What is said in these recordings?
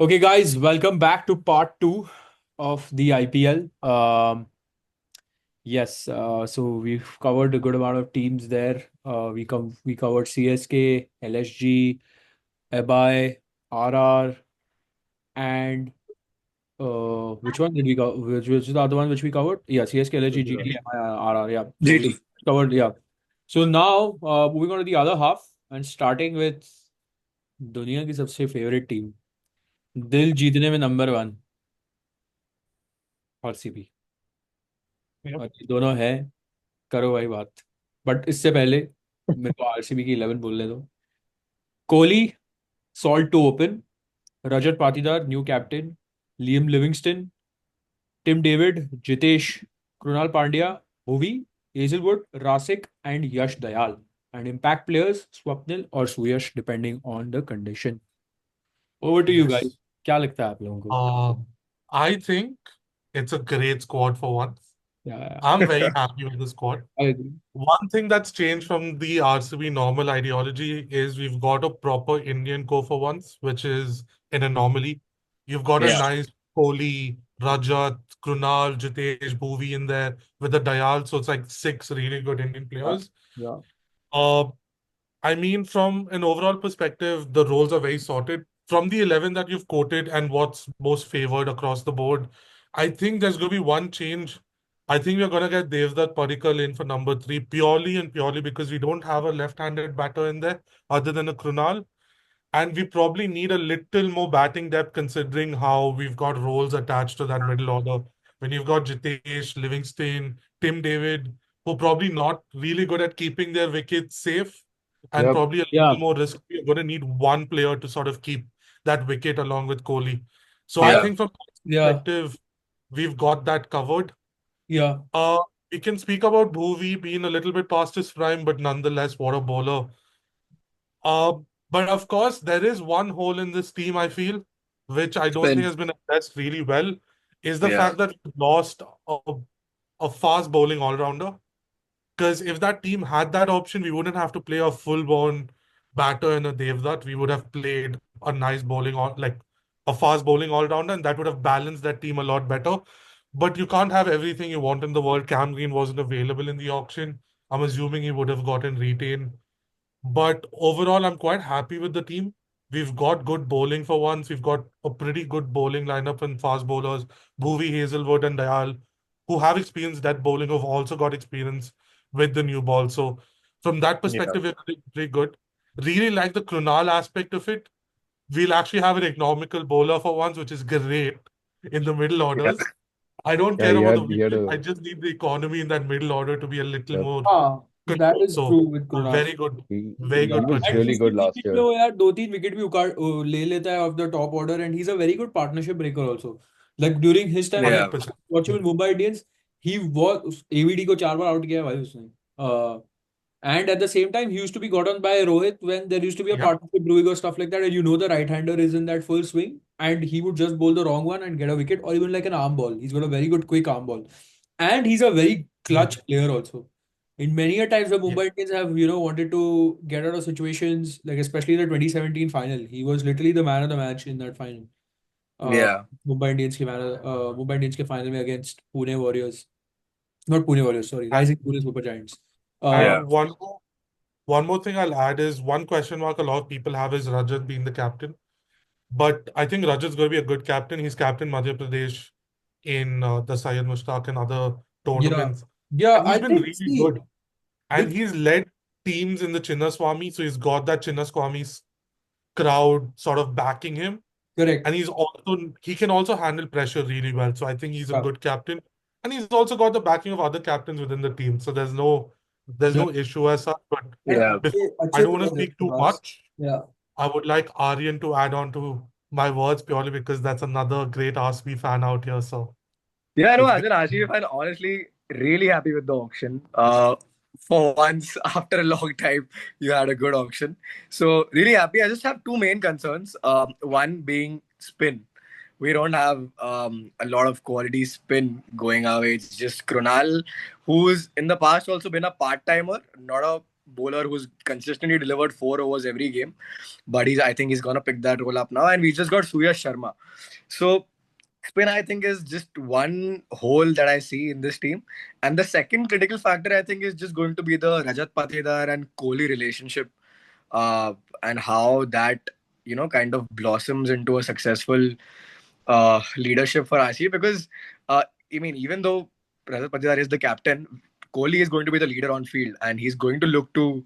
Okay, guys, welcome back to part two of the IPL. Yes, so we've covered a good amount of teams there. We covered CSK, LSG, EBI, RR, and which one did we cover? Which is the other one which we covered? Yeah, CSK, LSG, GT, GT. EBI, RR. Yeah, so we covered. Yeah. So now moving on to the other half and starting with दुनिया की सबसे favourite team, दिल जीतने में number one, RCB. Yep. और ये दोनों है, करो भाई बात। बट इससे पहले मेरे को आरसीबी की 11 बोलने दो। Kohli, Salt to open, Rajat Patidar new captain, Liam Livingstone, Tim David, Jitesh, Krunal Pandya, Bhuvi, Hazlewood, Rasikh and Yash Dayal. And impact players Swapnil और Suyash depending on the condition. Over to you guys, Yes. क्या लगता है आप लोगों को? Uh, I think it's a great squad for once. Yeah, I'm very happy with the squad. I agree. One thing that's changed from the RCB normal ideology is we've got a proper Indian core for once, which is an anomaly. You've got a Yeah, nice Kohli, Rajat, Krunal, Jitesh, Bhuvi in there with the Dayal. So it's like six really good Indian yeah, players. yeah. Uh, I mean, from an overall perspective, the roles are very sorted. From the 11 that you've quoted and what's most favored across the board, I think there's going to be one change. I think we're going to get Devdutt Padikkal in for number three, purely and purely because we don't have a left-handed batter in there other than a Krunal. And we probably need a little more batting depth considering how we've got roles attached to that middle order. When you've got Jitesh, Livingston, Tim David, who are probably not really good at keeping their wickets safe and Yep. probably a Yeah, little more risky. You're going to need one player to sort of keep that wicket along with Kohli. So I I think from that yeah, perspective, we've got that covered. yeah. Uh, we can speak about Bhuvi being a little bit past his prime, but nonetheless, what a bowler. Uh, but of course, there is one hole in this team, I feel, which I don't think Spin. has been addressed really well, is the Yeah. fact that we lost a fast bowling all-rounder. Because if that team had that option, we wouldn't have to play a full-born batter in a Devdutt. We would have played a nice bowling all like a fast bowling all-rounder, and that would have balanced that team a lot better. But you can't have everything you want in the world. Cam Green wasn't available in the auction. I'm assuming he would have gotten retained. But overall, I'm quite happy with the team. We've got good bowling for once. We've got a pretty good bowling lineup and fast bowlers. Bhuvi, Hazelwood, and Dayal, who have experienced that bowling, have also got experience with the new ball. So, from that Yeah. perspective, we're pretty good. Really like the Krunal aspect of it. We'll actually have an economical bowler for once, which is great in the middle Yeah. orders. I don't Yeah, care you about the had you had wicket. I a just need the economy in that middle order to be a little yep. more That controlled. is So, true with a Kunal. very good, very he Yeah, good was and really purchase. किसी good last किसी में year. वो यार दो तीन wicket भी उकाड़ ले लेता है of the top order and he is a very good partnership breaker also. Like during his time Yeah. 100%. Watch in Mumbai Indians, he was AVD को 4 बार आउट किया है भाई उसने। And at the same time, he used to be got on by Rohit when there used to be a Yeah. partnership brewing or stuff like that. And you know the right hander is in that full swing, and he would just bowl the wrong one and get a wicket, or even like an arm ball. He's got a very good quick arm ball, and he's a very Mm. clutch player also. In many a times, the Yeah. Mumbai Indians have wanted to get out of situations like especially the 2017 final. He was literally the man of the match in that final. Uh, Yeah. Mumbai Indians के final में against Pune Warriors, not Pune Warriors, sorry, And Rising Pune Super Giants. Uh, Yeah. and one more thing I'll add is one question mark a lot of people have is Rajat being the captain. But I think Rajat's going to be a good captain. He's captain Madhya Pradesh in the Syed Mushtaq and other yeah, tournaments. yeah, And he's I been think really see good. And with he's led teams in the Chinnaswamy. So he's got that Chinnaswamy crowd sort of backing him. correct. And he can also handle pressure really well. So I think he's a Yeah, good captain. And he's also got the backing of other captains within the team. So there's yeah. no issue as such. But And Yeah. अच्छे I अच्छे don't want to players हैं speak उसके too pass. much. Yeah, I would like Aryan to add on to my words purely because that's another great RCB fan out here. So Yeah, no, it's as good. an RCB fan, honestly, really happy with the auction. For once, after a long time, you had a good auction. So really happy. I just have two main concerns. One being spin. We don't have a lot of quality spin going our way. It's just Krunal, who's in the past also been a part timer, not a bowler who's consistently delivered 4 overs every game. But I think he's gonna pick that role up now. And we just got Surya Sharma. So spin, I think, is just one hole that I see in this team. And the second critical factor, I think, is just going to be the Rajat Patidar and Kohli relationship, and how that kind of blossoms into a successful leadership for RCB. Because I mean, even though Rajat Patidar is the captain, Kohli is going to be the leader on field, and he's going to look to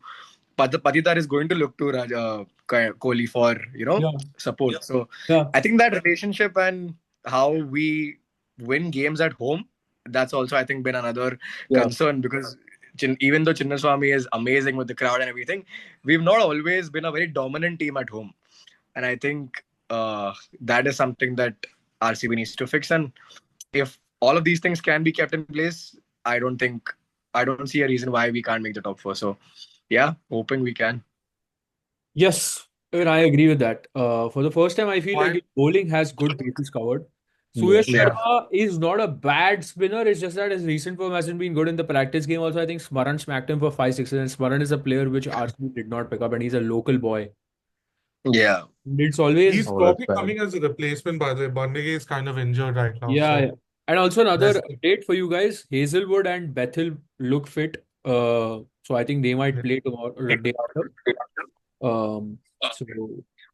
Patidar is going to look to Kohli for Yeah, support. So yeah, I think that relationship and how we win games at home, that's also, I think, been another yeah. concern. Because even though Chinnaswamy is amazing with the crowd and everything, we've not always been a very dominant team at home. And I think that is something that RCB needs to fix. And if all of these things can be kept in place, I don't see a reason why we can't make the top four. So yeah, hoping we can. Yes, even I agree with that. For the first time, I feel like Why? your bowling has good bases covered. Surya Yes. Yeah. Sharma is not a bad spinner. It's just that his recent form hasn't been good in the practice game. Also, I think Smaran smacked him for 5 6s, and Smaran is a player which RCB did not pick up, and he's a local boy. Yeah. It's always He's Oh, that's probably bad. coming as a replacement, by the way. Bandege is kind of injured right now. yeah, yeah. So And also another that's update for you guys: Hazelwood and Bethel look fit. So I think they might play tomorrow or the day after. So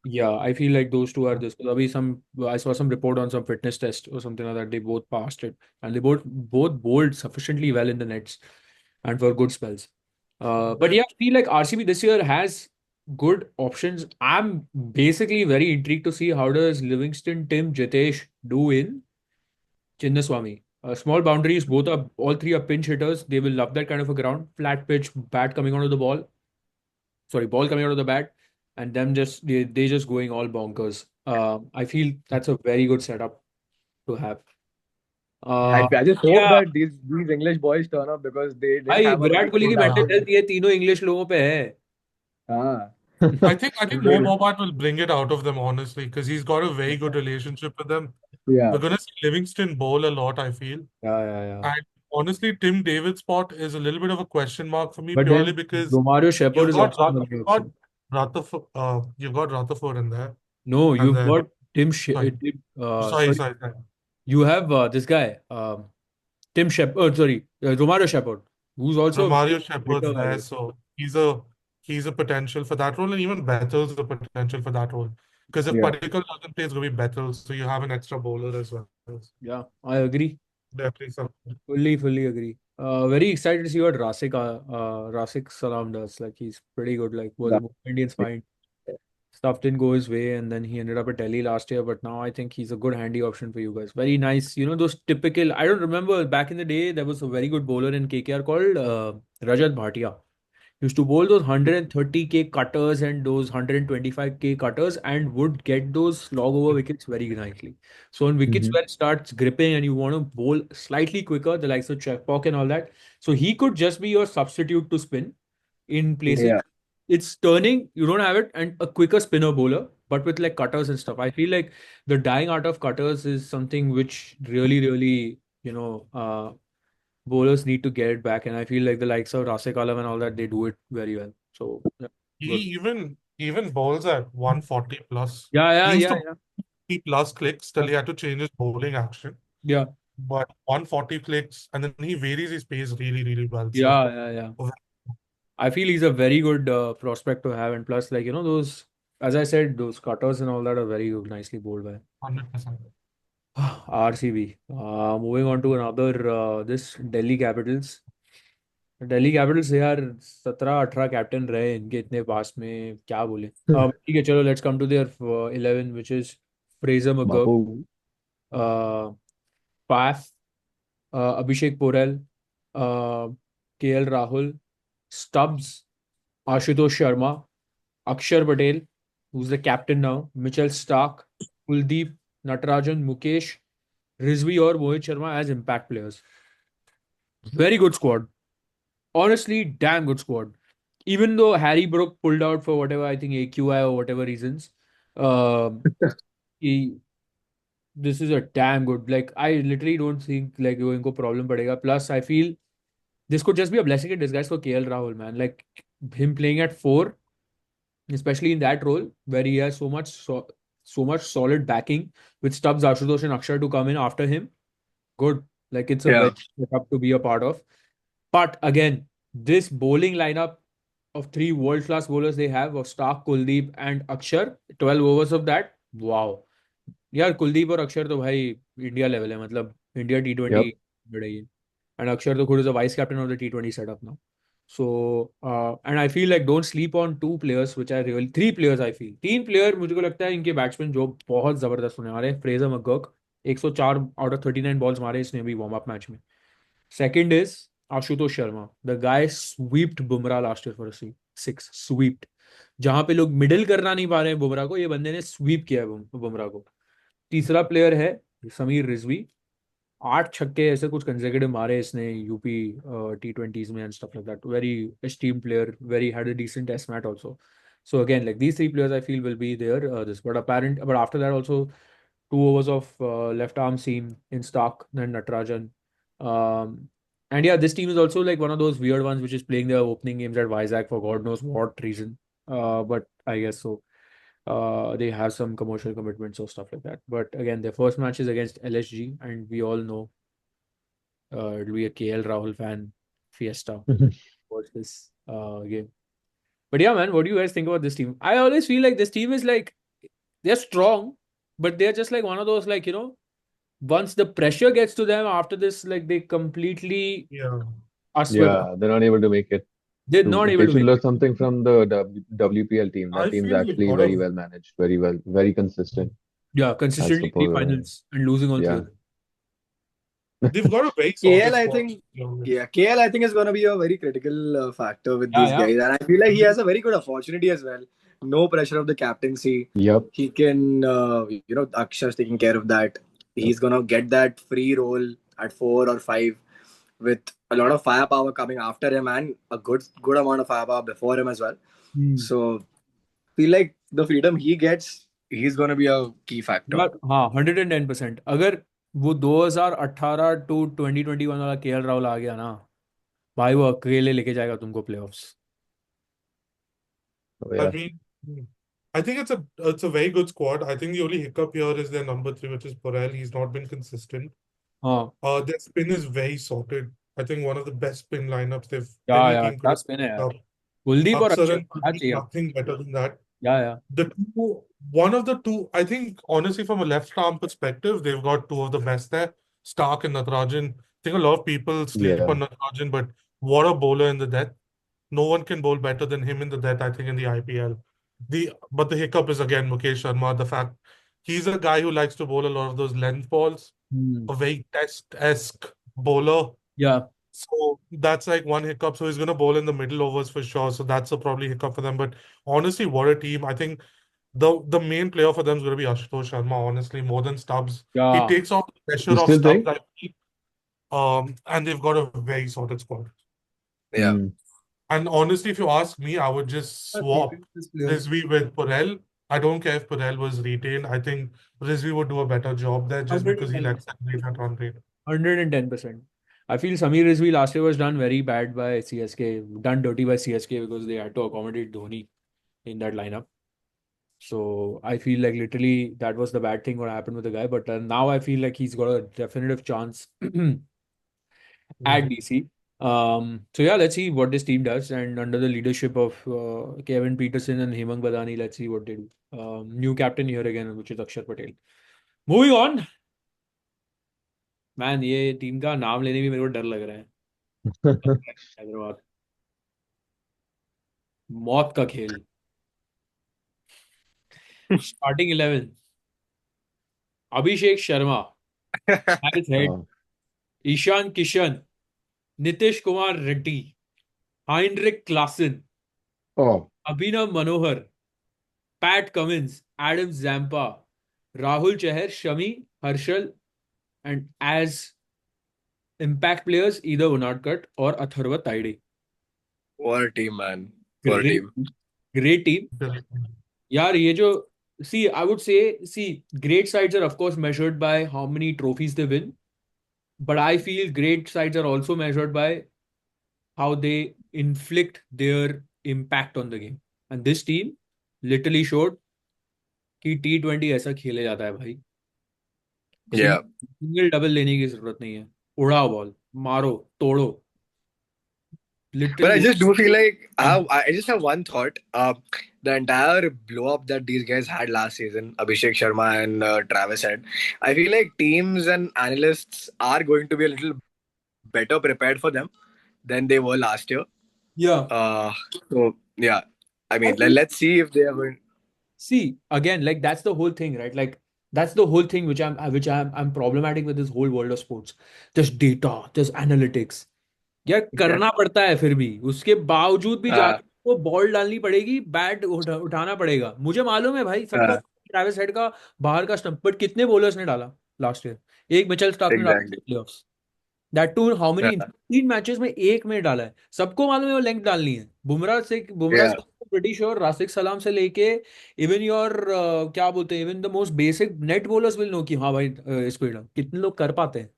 yeah, I feel like those two are this. I saw some report on some fitness test or something like that. They both passed it, and they both bowled sufficiently well in the nets and for good spells. But yeah, I feel like RCB this year has good options. I'm basically very intrigued to see how does Livingston, Tim, Jitesh do in Chinnaswamy. Small boundaries, all three are pinch hitters. They will love that kind of a ground. Flat pitch, bat coming onto the ball. Sorry, ball coming out of the bat, and them they just going all bonkers. I feel that's a very good setup to have. I just hope Yeah, that these English boys turn up, because they did भाई have a very Virat Kohli की good mental outing. Health ये तीनों English लोगों पे है. Ah, I think Mo Mobat will bring it out of them, honestly, because he's got a very good relationship with them. yeah. We're gonna see Livingston bowl a lot, I feel. Yeah. And honestly, Tim David's spot is a little bit of a question mark for me, But purely then because Romario Shepherd you've is got also another option. Rutherford in there, No, and you've then got sorry, sorry, sorry. you have this guy, Tim Shepard, sorry, Romario Shepherd, who's also a very Romario good Shepherd's hitter, by the there, way. so he's a potential for that role, and even Bethel's a potential for that role. Because if Yeah. Padikkal doesn't play, it's gonna be Bethel, so you have an extra bowler as well. Yeah, I agree. Definitely something. Fully agree. Very excited to see what Rasik Salam does. Like he's pretty good. Like was Yeah. Indians fine. Stuff didn't go his way, and then he ended up at Delhi last year. But now I think he's a good handy option for you guys. Very nice. You know those typical. I don't remember back in the day there was a very good bowler in KKR called Rajat Bhatia. Used to bowl those 130K cutters and those 125K cutters and would get those slog over wickets very nicely. So on wickets Mhm. where it starts gripping and you want to bowl slightly quicker, the likes of Checkpock and all that. So he could just be your substitute to spin in places. Yeah. It's turning, you don't have it, and a quicker spinner bowler, but with like cutters and stuff. I feel like the dying art of cutters is something which really, bowlers need to get it back, and I feel like the likes of Rasik Alam and all that, they do it very well. So yeah, He good. even bowls at 140 plus. Yeah, yeah, He used yeah, to yeah. 50 plus clicks till he had to change his bowling action. Yeah, But 140 clicks, and then he varies his pace really well. So yeah. I feel he's a very good prospect to have, and plus, like those, as I said, those cutters and all that are very good, nicely bowled by 100%. RCB. Moving on to another, this Delhi Capitals. Delhi Capitals यार 17 18 captain रहे इनके इतने पास में क्या बोले. ठीक है चलो let's come to there 11 which is Fraser Babu. McGurk, Paf, Abhishek Porel, KL Rahul, Stubbs, Ashutosh Sharma, Akshar Patel, who's the captain now, Mitchell Stark, Kuldeep, Natarajan, Mukesh, Rizvi or Mohit Sharma as impact players. Very good squad. Honestly, damn good squad. Even though Harry Brook pulled out for whatever, I think AQI or whatever reasons, um, he this is a damn good. Like I literally don't think like इनको problem पड़ेगा. Plus, I feel this could just be a blessing in disguise for KL Rahul, man. Like him playing at 4, especially in that role where he has so much solid backing with Stubbs, Ashutosh, and Akshar to come in after him. Good. Like it's a Yeah. very good setup to be a part of. But again, this bowling lineup of 3 world-class bowlers they have of Stark, Kuldeep, and Akshar, 12 overs of that. Wow. यार कुलदीप और अक्षर तो भाई India level है मतलब India T20 Yep. बढ़ेगी and Akshar तो खुद is a vice captain of the T20 setup now so and I feel like don't sleep on 2 players which are real 3 players I feel 3 player मुझे को लगता है इनके बैट्समैन जो बहुत जबरदस्त होने वाले हैं Fraser McGurk 104 out of 39 balls मारे इसने अभी वार्म अप मैच में second is Ashutosh Sharma the guy swept Bumrah last year for a 6 swept जहां पे लोग मिडिल करना नहीं पा रहे हैं बुमराह को ये बंदे ने स्वीप किया है बुमराह को तीसरा प्लेयर है समीर रिजवी 8 छक्के ऐसे कुछ कंसेक्यूटिव मारे इसने यूपी T20s में and stuff like that very esteemed player very had a decent test match also so again like these 3 players I feel will be there this but after that also 2 overs of left arm seam in Stark then Natarajan um, and yeah this team is also like one of those weird ones which is playing their opening games at Vizag for God knows what reason but I guess so they have some commercial commitments or stuff like that. But again, their first match is against LSG, and we all know it'll be a KL Rahul fan fiesta. Watch this game. But yeah, man, what do you guys think about this team? I always feel like this team is like they're strong, but they're just like one of those like once the pressure gets to them after this, like they completely Yeah. are swept. Yeah, they're not able to make it. They're not able They to should make learn it. something from the WPL team. That I team's feel they've actually got very a well managed, very consistent. Yeah, As consistently 3 opposed, finals and losing all 3 yeah. of them. they've got a very KL, solid I squad. think, yeah, KL, I think is going to be a very critical factor with Yeah, these yeah. guys, and I feel like he has a very good opportunity as well. No pressure of the captaincy. Yep. He can, Akshar's taking care of that. He's gonna get that free role at 4 or 5 with a lot of firepower coming after him and a good amount of firepower before him as well. So, feel like the freedom he gets, he's gonna be a key factor. But हाँ 110% अगर वो 2018 to 2021 वाला KL Rahul आ गया ना भाई वो अकेले लेके जाएगा तुमको playoffs Oh, I yeah. mean, I think it's a very good squad. I think the only hiccup here is their number 3, which is Porel. He's not been consistent. हाँ Their spin is very sorted. I think one of the best spin lineups they've या any या team could क्या have spin है picked यार up. Kuldeep और Akshar अक्षर and क्या Kuldeep, चाहिए nothing better than that. या One of the two, I think, honestly, from a left arm perspective, they've got two of the best there, Stark and Natarajan. I think a lot of people sleep Yeah. on Natarajan, but what a bowler in the death. No one can bowl better than him in the death, I think, in the IPL. But the hiccup is again Mukesh Sharma. The fact he's a guy who likes to bowl a lot of those length balls, a very test-esque bowler. या So that's like one hiccup. So he's going to bowl in the middle overs for sure. So that's a probably hiccup for them. But honestly, what a team. I think the main player for them is going to be Ashutosh Sharma, honestly, more than Stubbs. He या takes off the pressure You of still Stubbs, think? I feel. And they've got a very solid squad. Yeah. Mm. And honestly, if you ask me, I would just swap Rizvi with Porel. I don't care if Porel was retained. I think Rizvi would do a better job there just because he lets them leave that run rate. 110%. I feel Samir Rizvi last year was done very bad by CSK, done dirty by CSK because they had to accommodate Dhoni in that lineup. So I feel like literally that was the bad thing what happened with the guy. But now I feel like he's got a definitive chance at DC. So yeah, let's see what this team does. And under the leadership of Kevin Peterson and Hemang Badani, let's see what they do. New captain here again, which is Akshar Patel. Moving on. Man ये team का नाम लेने भी मेरे को डर लग रहा है हैदराबाद मौत का खेल starting 11 Abhishek Sharma as Head Oh. Ishan Kishan Nitish Kumar Reddy Heinrich Klaasen Oh. Abhinav Manohar Pat Cummins Adam Zampa Rahul Chahar Shami Harshal and as impact players either Unadkat or Atharva Taide. What a team, man. What a team. Great team. यार ये जो see I would say great sides are of course measured by how many trophies they win, but I feel great sides are also measured by how they inflict their impact on the game. And this team literally showed कि T20 ऐसा खेले जाता है भाई. Yeah. Single double लेने की जरूरत नहीं है. उड़ाओ बॉल, मारो, तोड़ो. But I literally. just do feel like I just have one thought. The entire blow up that these guys had last season, Abhishek Sharma and Travis had, I feel like teams and analysts are going to be a little better prepared for them than they were last year. Yeah. So yeah, I mean, I think, let's see if they are going. see, again, like that's the whole thing, right? Like that's the whole thing which I'm problematic with this whole world of sports. Just data, just analytics. यार Yeah. करना पड़ता है फिर भी, उसके बावजूद भी Uh, जाके वो बॉल डालनी पड़ेगी, बैट उठाना पड़ेगा. मुझे मालूम है भाई, सबको uh, ट्रेविस हेड का बाहर का स्टंप, बट कितने बॉलर्स ने डाला लास्ट ईयर? एक मिचेल स्टार्क ने डाला exactly. Playoffs. That too how many, Uh, 3 matches में एक में डाला है. सबको मालूम है वो लेंथ डालनी है. बुमराह से yeah. प्रीटी श्योर, राशिद सलाम से लेके इवन योर क्या बोलते हैं, even the most basic net bowlers will know कि हाँ भाई इसको ही डाल. कितने लोग कर पाते हैं?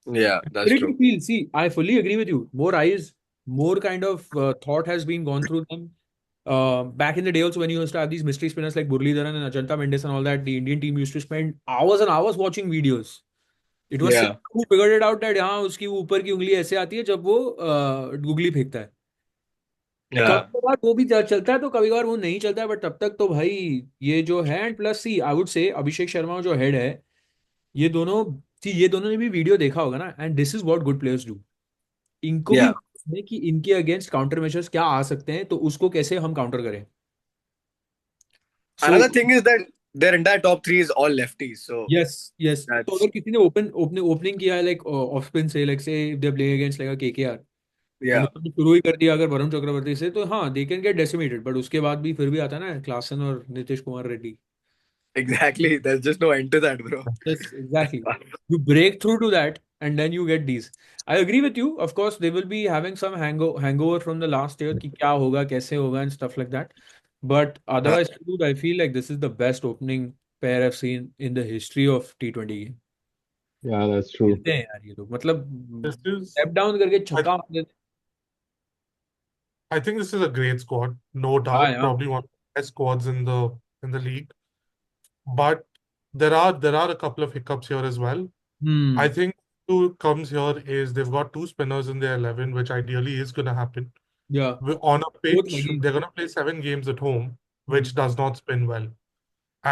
Yeah, that's Pretty true. feel. See, I fully agree with you. More eyes, more kind of thought has been gone through them. Back in the day, also when you used to have these mystery spinners like Muralidharan and Ajanta Mendes and all that, the Indian team used to spend hours and hours watching videos. It was Yeah. Singh who figured it out that हाँ उसकी ऊपर की उंगली ऐसे आती है जब वो गुगली फेंकता है. Yeah. कभी कभार वो भी चलता है तो कभी कभार वो नहीं चलता है, बट तब तक तो भाई ये जो है. And plus see I would say Abhishek Sharma जो हेड है, ये दोनों, सी ये दोनों ने भी वीडियो देखा होगा ना. And this is what good players do. इनको भी Yeah. मालूम है कि इनके अगेंस्ट काउंटर मेजर्स क्या आ सकते हैं, तो उसको कैसे हम काउंटर करें. सो Another thing is that their entire top three is all lefties. So yes yes, तो that's अगर किसी ने ओपनिंग किया है लाइक ऑफ स्पिन से, लाइक से they playing against like KKR, and yeah, उन्होंने शुरू ही कर दिया अगर वरुण चक्रवर्ती से, तो हाँ they can get decimated. But उसके बाद भी फिर भी आता है ना क्लासन और Nitish Kumar Reddy. exactly. There's just no end to that, bro. Yes, exactly. You break through to that, and then you get these. I agree with you. Of course, they will be having some hangover from the last year कि क्या होगा, कैसे होगा, and stuff like that. But otherwise, dude, I feel like this is the best opening pair I've seen in the history of T20 game. Yeah, that's true. खेलते हैं यार ये लोग, मतलब This is, स्टेप डाउन करके I, छक्का मार देते I think this is a great squad, no हैं. हाँ doubt. यार. Probably one of the best squads in the league. But there are a couple of hiccups here as well. I think who comes here is they've got two spinners in their 11, which ideally is going to happen. Yeah. On a Both pitch, leggies. they're going to play 7 games at home, Hmm. which does not spin well.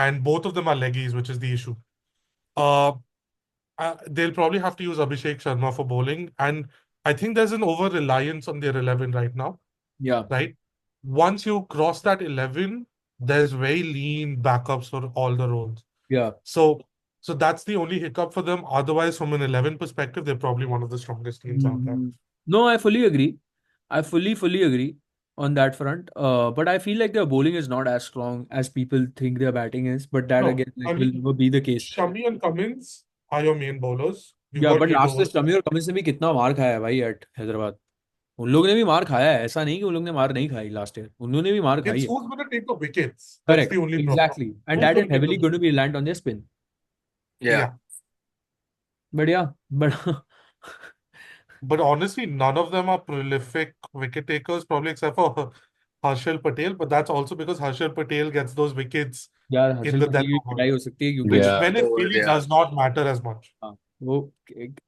And both of them are leggies, which is the issue. Uh, they'll probably have to use Abhishek Sharma for bowling. And I think there's an over reliance on their 11 right now, Yeah. right? Once you cross that 11, there's very lean backups for all the roles. Yeah. So that's the only hiccup for them. Otherwise, from an 11 perspective, they're probably one of the strongest teams out there. No, I fully agree. I fully agree on that front. But I feel like their bowling is not as strong as people think their batting is. But that No, again, I like, will mean, never be the case. Shami and Cummins are your main bowlers. You've Yeah, got but last से Hitover. Shami और Cummins ने भी कितना मार खाया है भाई eight Hyderabad. उन लोगों ने भी मार खाया है, ऐसा नहीं कि उन लोग ने मार नहीं खाई लास्ट ईयर. उन्होंने भी मार खाई It's है. who's going to take the wickets. That's Correct. the only problem. Exactly. And Who's that is going to take heavily the going to wickets? be reliant on their spin. Yeah. But yeah, but But honestly, none of them are prolific wicket takers, probably except for Harshal Patel. But that's also because Harshal Patel gets those wickets यार in Harshal the Patel death की over, पिटाई हो सकती है क्योंकि which Yeah. when it Oh, really yeah. does not matter as much. हाँ, वो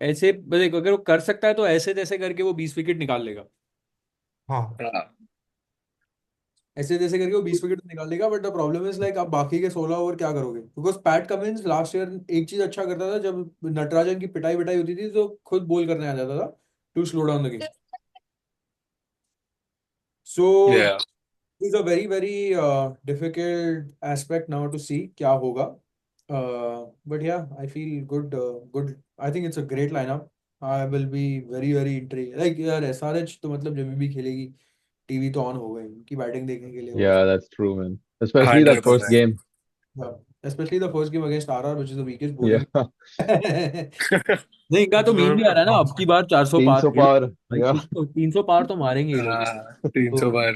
ऐसे देखो, अगर वो कर सकता है तो ऐसे तैसे करके वो 20 विकेट निकाल लेगा. हाँ. ऐसे तैसे करके वो 20 विकेट निकाल लेगा. But the problem is like आप बाकी के 16 ओवर क्या करोगे? Because PAT Cummins last year एक चीज अच्छा करता था, जब नटराजन की पिटाई विटाई होती थी तो खुद बोल करने आ जाता था to slow down the game. So Yeah. Is a very very difficult aspect now to see क्या होगा. But yeah I feel good. I think it's a great lineup. I will be very very intrigued. Like यार SRH तो मतलब जब भी खेलेगी TV तो on हो गई उनकी बैटिंग देखने के लिए. Yeah, that's true, man. Especially that first 100%. game. Especially the first game against RR, which is the weakest Yeah. bowling. नहीं, इनका तो It's मीम going भी to आ be रहा है ना, अब tough. की बार 400 पार 300 ये लोग. power. भाई Yeah. 300 पार तो मारेंगे ये लोग. 300 बार.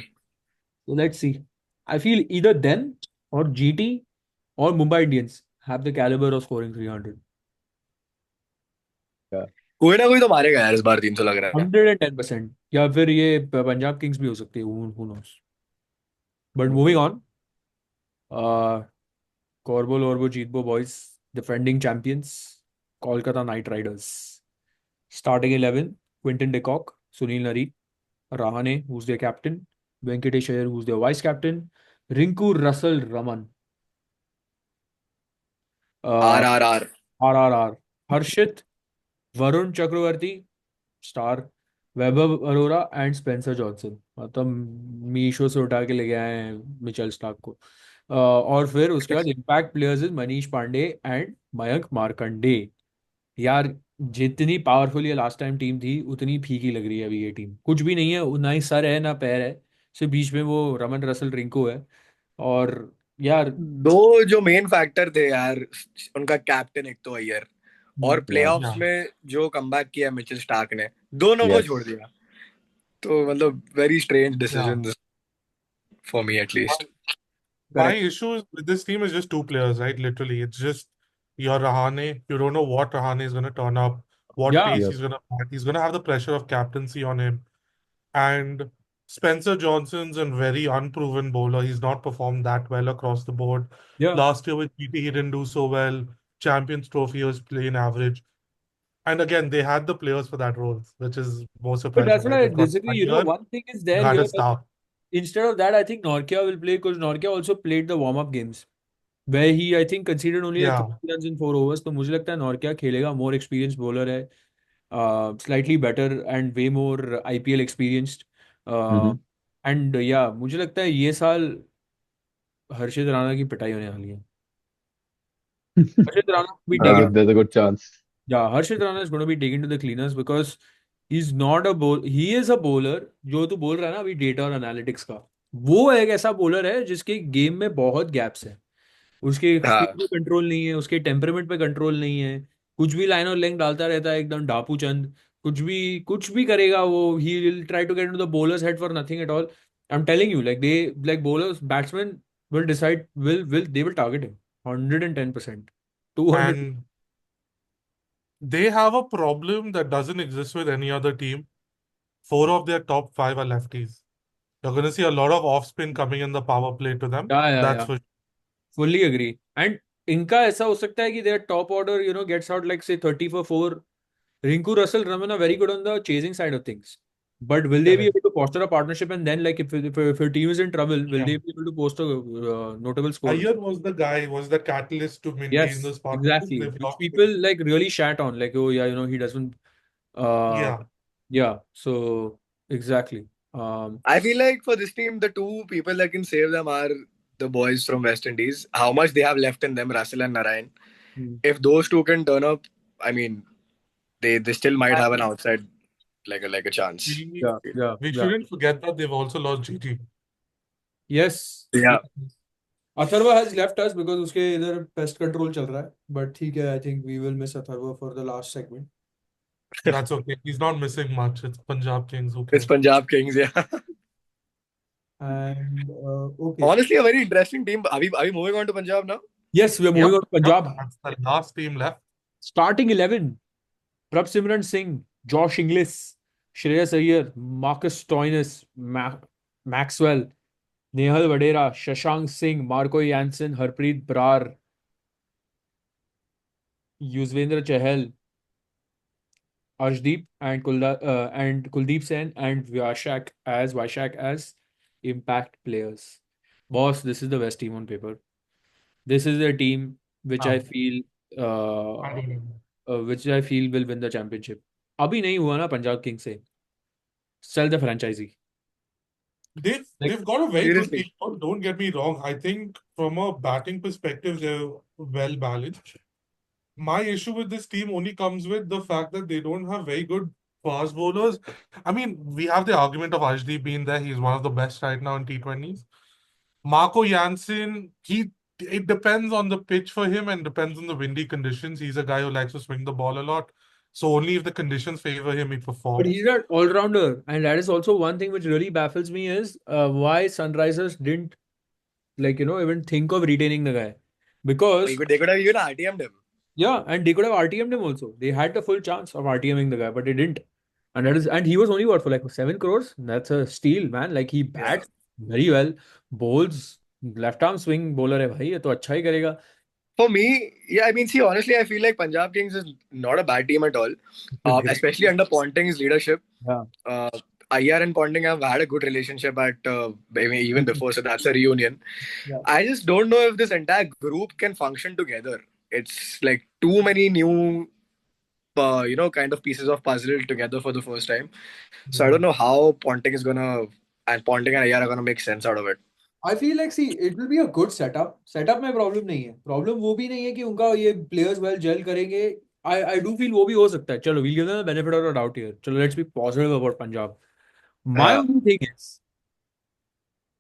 So let's see. I feel either then or GT or Mumbai Indians have the caliber of scoring 300. Yeah. कोई ना कोई तो मारेगा यार इस बार 300 लग रहा है. 110%. या फिर ये पंजाब किंग्स भी हो सकती है, who knows. But moving on, Corbo Lorbo Jeetbo boys, defending champions, Kolkata Knight Riders. Starting 11, Quinton de Kock, Sunil Nari, Rahane, who's their captain, Venkatesh Iyer, who's their vice captain, Rinku Russell Raman, uh, RRR. RRR, Harshit, Varun Chakravarti, star, Vaibhav Arora and Spencer Johnson. मतलब मीशो से उठा के ले गए हैं Mitchell Starc को. और फिर उसके बाद impact players is Manish Pandey and Mayank Markande. यार जितनी पावरफुल ये लास्ट टाइम टीम थी उतनी फीकी लग रही है अभी ये टीम. कुछ भी नहीं है, ना ही सर है ना पैर है, सिर्फ बीच में वो रमन रसल रिंको है. और यार दो जो मेन फैक्टर थे यार, उनका कैप्टन एक तो अय्यर, और Yeah. Playoffs Yeah. में जो कमबैक किया मिचेल स्टार्क ने, दोनों को Yes. छोड़ दिया. तो मतलब very strange Yeah. Decisions for me at least. My correct. issue with this team is just two players, right? Literally, it's just your Rahane. You don't know what Rahane is going to turn up, what या pace Yep. he's going to have. He's going to have the pressure of captaincy on him. And Spencer Johnson's a very unproven bowler. He's not performed that well across the board. या Last year with PT, he didn't do so well. Champions Trophy, he was playing average. And again, they had the players for that role, which is more but surprising, that's what right? I They've got disagree. Iyer, One thing is there they had here. a star. Instead of that, I think Norkia will play because Norkia also played the warm-up games where he, I think, conceded only like Yeah. 30 runs in 4 overs. तो मुझे लगता है Norkia खेलेगा, more experienced bowler है, slightly better and way more IPL experienced. Uh, Mm-hmm. and yeah, मुझे लगता है ये साल हर्षित राणा की पिटाई होने वाली है. Harshit Rana will be taken. There's a good chance. Yeah, Harshit Rana is going to be taken to the cleaners because he's not a bowl. He is a bowler. जो तू बोल रहा है ना अभी डेटा और एनालिटिक्स का, वो एक ऐसा बॉलर है जिसके गेम में बहुत गैप्स है. उसके स्पिन हाँ. पे कंट्रोल नहीं है, उसके टेम्परामेंट पे कंट्रोल नहीं है. कुछ भी लाइन और लेंथ डालता रहता है एकदम डापू चंद. कुछ भी करेगा वो. He will try to get into the bowlers head for nothing at all. I am telling you, like bowlers batsman will decide, will they will target him 110%, 200. And they have a problem that doesn't exist with any other team. 4 of their top 5 are lefties. You're going to see a lot of off spin coming in the power play to them. या That's for fully agree. And इनका ऐसा हो सकता है कि their top order gets out like say 30 for 4. Rinku Russell Raman are very good on the chasing side of things. But will they be correct. able to foster a partnership, and then like if your team is in trouble, will Yeah. they be able to post a notable score? Iyer was the guy, was the catalyst to maintain Yes, this partnership. exactly. They've Which lost people him. like really shat on, like, oh yeah, he doesn't. Uh, Yeah. yeah. So exactly. I feel like for this team, the two people that can save them are the boys from West Indies. How much they have left in them, Russell and Narayan. If those two can turn up, I mean, they still might have an outside like a chance. Yeah, yeah, We yeah. shouldn't forget that they've also lost GT. Yes. Yeah. Atharva has left us because उसके इधर pest control चल रहा है. But ठीक है, I think we will miss Atharva for the last segment. That's okay. He's not missing much. It's Punjab Kings. It's Okay. Punjab Kings, yeah. And okay. Honestly, a very interesting team. Are we moving on to Punjab now? Yes, we are moving on to Punjab. That's the last team left. Starting 11, Prabsimran Singh, Josh Inglis, Shreyas Iyer, Marcus Stoinis, Maxwell, Nehal Vadera, Shashank Singh, Marco Jansen, Harpreet Brar, Yuzvendra Chahal, Arshdeep and Kuldeep Sen and Vaishak as impact players. Boss, this is the best team on paper. This is a team which I feel will win the championship. अभी नहीं हुआ ना Punjab Kings से. Sell the franchisee. They've got a very good Seriously. team. Don't get me wrong. I think from a batting perspective, they're well balanced. My issue with this team only comes with the fact that they don't have very good fast bowlers. I mean, we have the argument of Arshdeep being there. He's one of the best right now in T20s. Marco Jansen, it depends on the pitch for him and depends on the windy conditions. He's a guy who likes to swing the ball a lot. So only if the conditions favor him, he But performs. he's an all-rounder, and that is also one thing which really baffles me is why Sunrisers didn't even think of retaining the guy. Because They could have even RTM'd him. Yeah, and they could have RTM'd him also. They had the full chance of RTMing the guy, but they didn't. And he was only what for like 7 crores. That's a steal, man. Like he Yeah. bats very well, bowls left arm swing bowler है भाई ये तो अच्छा ही करेगा. For me, yeah, I mean, see, honestly, I feel like Punjab Kings is not a bad team at all, Great. especially under Ponting's leadership. Yeah. Iyer and Ponting have had a good relationship even before, so that's a reunion. Yeah. I just don't know if this entire group can function together. It's like too many new, kind of pieces of puzzle together for the first time. So I don't know how Ponting and Iyer are gonna make sense out of it. I feel like see it will be a good setup. Setup में problem नहीं है. Problem वो भी नहीं है कि उनका ये players well gel करेंगे. I do feel वो भी हो सकता है. चलो we'll give them the benefit of the doubt here. चलो let's be positive about Punjab. My only thing is,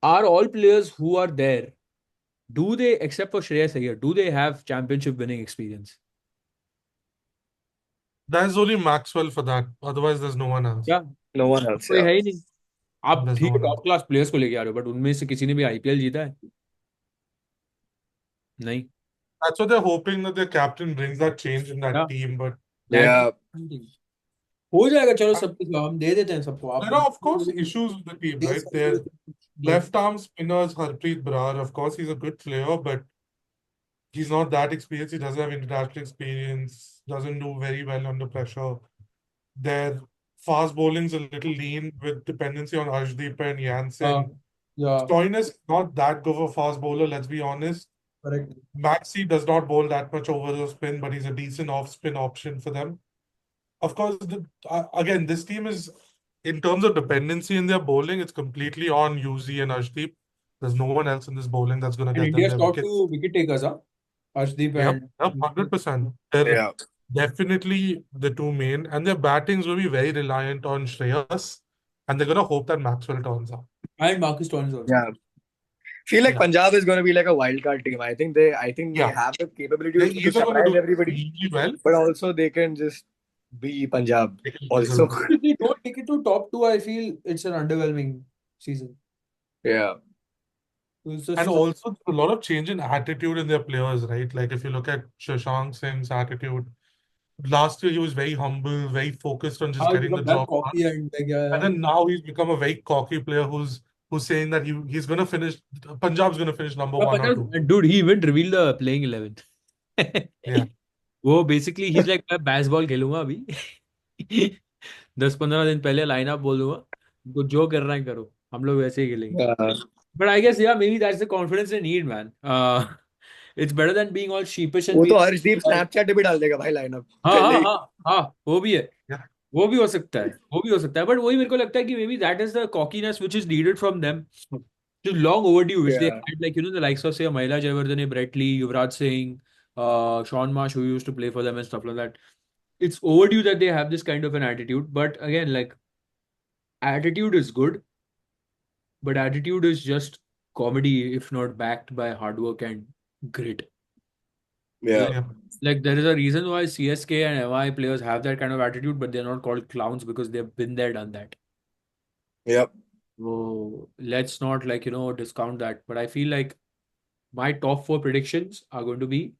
are all players who are there, do they, except for Shreyas Iyer, do they have championship winning experience? There's only Maxwell for that. Otherwise, there's no one else. Yeah, No one else. कोई Yeah. है ही नहीं. आप There's ठीक no है one else. Top class players को लेके आ रहे हो बट उनमें से किसी ने भी आईपीएल जीता है नहीं. That's what they're hoping, that their captain brings that change in that Yeah. team. But Yeah. हो जाएगा. चलो सबको हम दे देते हैं सबको. आप there are, of course, issues with the team, right? Their left arm spinners, Harpreet Brar, of course, he's a good player, but he's not that experienced. He doesn't have international experience, doesn't do very well under pressure. Their fast bowling's a little lean with dependency on Arshdeep and Jansen. Yeah, Stoinis is not that good of a fast bowler, let's be honest. correct. Maxi does not bowl that much over the spin, but he's a decent off-spin option for them. Of course, again, this team is, in terms of dependency in their bowling, it's completely on Yuzi and Arshdeep. There's no one else in this bowling that's going to And get them India's their top wickets. two wicket takers, huh? Arshdeep Yep, and 100%. They're Yeah. definitely the two main, and their battings will be very reliant on Shreyas, and they're going to hope that Maxwell turns up. Marcus Stoinis also. Yeah. Feel like Yeah. Punjab is going to be like a wild card team. I think they Yeah. have the capability They're to either going to surprise do everybody, really well. but also they can just be Punjab They can also. lose. If they don't take it to top two, I feel it's an underwhelming season. Yeah. It's just And also a lot of change in attitude in their players, right? Like if you look at Shashank Singh's attitude, last year he was very humble, very focused on just how getting the become that job cocky done. and like yeah. And then now he's become a very cocky player who's saying that he's gonna finish, Punjab's gonna finish number Yeah, one or two. dude, he even revealed the playing 11. Yeah. वो basically he's like मैं baseball खेलूंगा अभी 10-15 दिन पहले lineup बोल दूंगा तो जो करना है करो हम लोग वैसे ही खेलेंगे. Yeah. But I guess yeah, maybe that's the confidence they need, man. It's better than being all sheepish and वो तो being हर्षदीप स्नैपचैट पे भी डाल देगा भाई लाइनअप हाँ पहले हाँ ही. हाँ हाँ वो भी है. Yeah. वो भी हो सकता है. वो भी हो सकता है. But वही मेरे को लगता है कि maybe that is the cockiness which is needed from them. Just long overdue, which they Yeah. had, like, the likes of, say, Mahela Jayawardene, Brett Lee, Yuvraj Singh, Sean Marsh, who used to play for them and stuff like that. It's overdue that they have this kind of an attitude. But again, like, attitude is good, but attitude is just comedy if not backed by hard work and grit. Yeah. Yeah. Like, there is a reason why CSK and MI players have that kind of attitude, but they're not called clowns because they've been there, done that. Yep. So let's not, like, discount that. But I feel like my top 4 predictions are going to be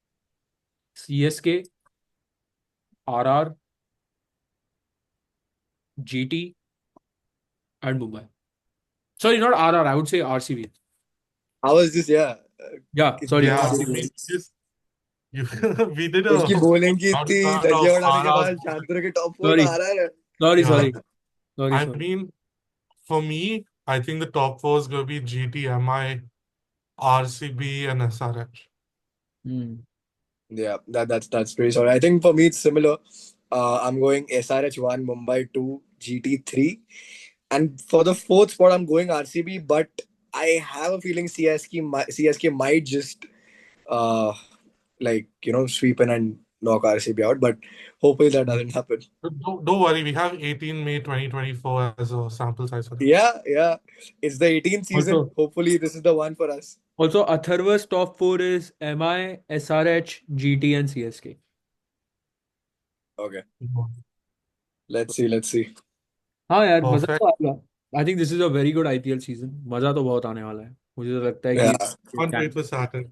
CSK, RR, GT, and Mumbai. Sorry, not RR. I would say RCB. How is this? Yeah. Yeah, sorry. Yeah. RCB. We did a उसकी bowling की round इतनी of धज्जियां उड़ाने के RRs. बाद शांतनु के top 4 Sorry. आ रहा है. Sorry, Yeah. sorry. Sorry, I sorry. mean, for me, I think the top four is going to be GT, MI, RCB, and SRH. Hmm. Yeah, that's pretty solid. I think for me it's similar. I'm going SRH 1, Mumbai 2, GT 3, and for the fourth spot I'm going RCB. But I have a feeling CSK might just sweep in and knock RCB out. But hopefully that doesn't happen. Don't worry, we have 18 May 2024 as a sample size for that. Yeah, it's the 18th season. Also- Hopefully this is the one for us. Also, Atharva's top 4 is MI, SRH, GT, and CSK. Okay, let's see. हाँ यार मजा Perfect. तो आएगा. I think this is a very good IPL season. मजा तो बहुत आने वाला है. मुझे तो लगता है Yeah. कि Can't wait for Saturn.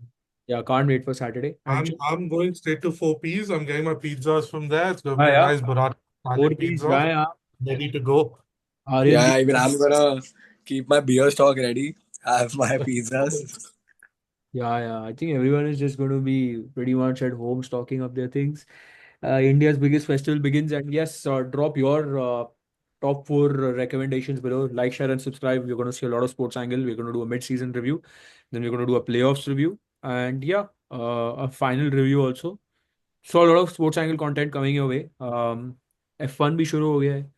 Yeah, can't wait for Saturday. And I'm going straight to 4Ps. I'm getting my pizzas from there. It's gonna be a yeah, nice burrata Italian 4 piece, pizza yeah. ready to go. Aryan Yeah, भी even I'm gonna keep my beer stock ready. Have my pizzas. yeah. I think everyone is just going to be pretty much at home stocking up their things. India's biggest festival begins, and yes, drop your top four recommendations below. Like, share, and subscribe. We're going to see a lot of sports angle. We're going to do a mid-season review, then we're going to do a playoffs review, and yeah, a final review also. So a lot of sports angle content coming your way. F1 भी शुरू हो गया है.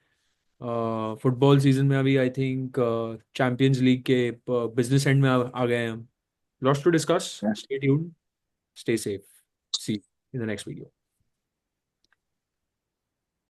Football season में अभी I think champions league के business and में आ गए हैं हम. Lots to discuss. Yeah. Stay tuned. Stay safe. See you in the next video.